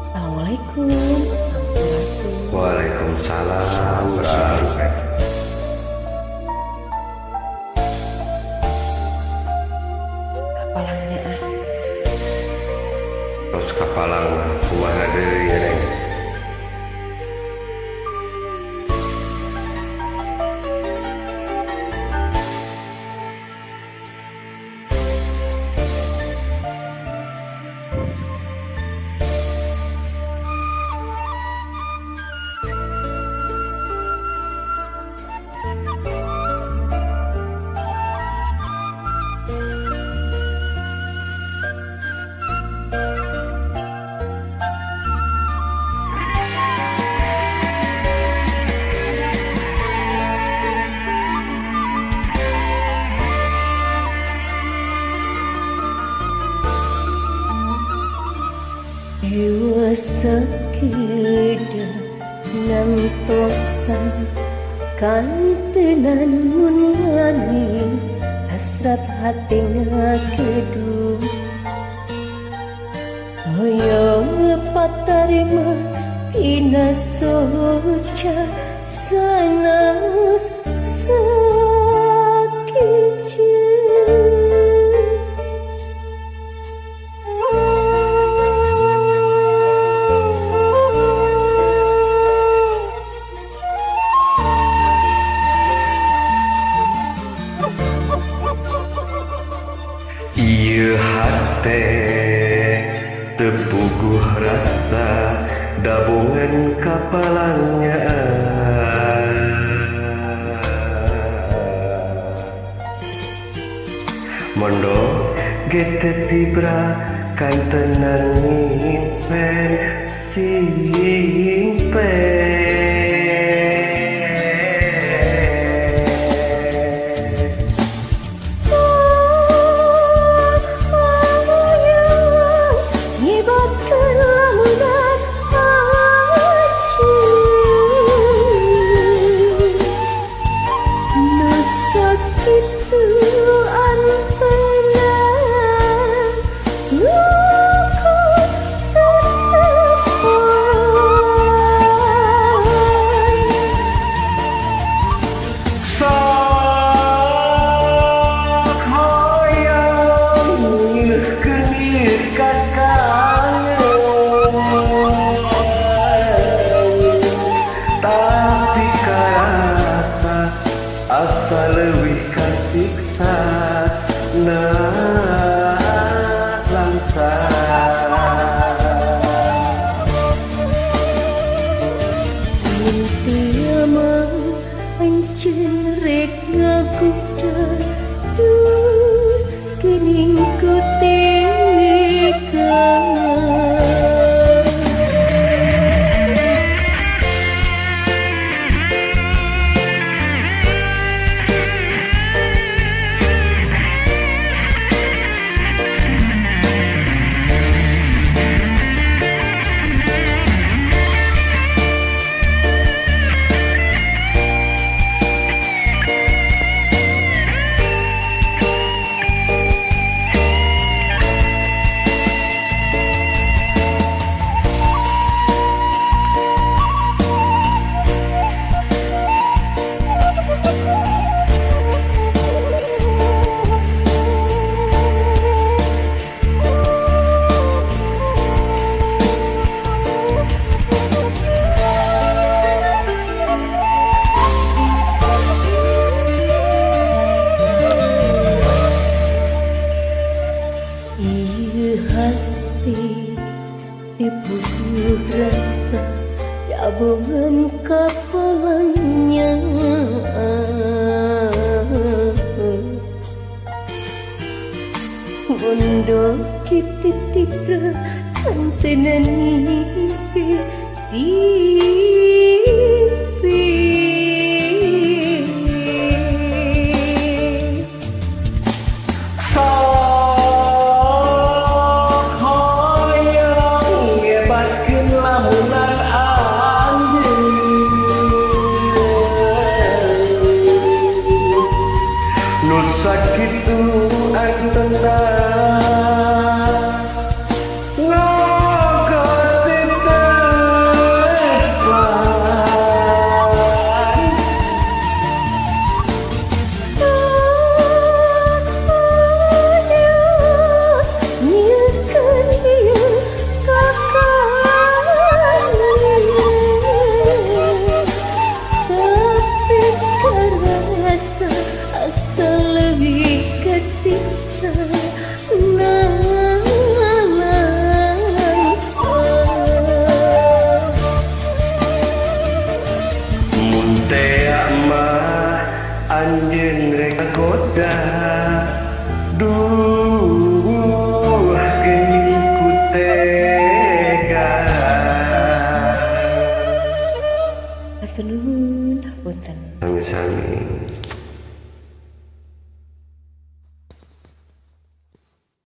Assalamualaikum, sampurasun. Waalaikumsalam warahmatullahi. Kapalangnya Tos kapalang kumaha deui ya Neng? dewasa keda ngantosan kantenan mun ngani hasrat hati ngakedu hoyong patarima tina soca sanas sakit. Ieu hate tepuguh rasa dabungan kapalangnya mondo gete tibra kantenan ngimpen simpen. Asa leuwih kasiksa na langsa Intia mah ancen rek ngaguda dur gening ku tega. Dibunuh rasa dabungan kapalanya mondo kita tibra kantenan ngimpi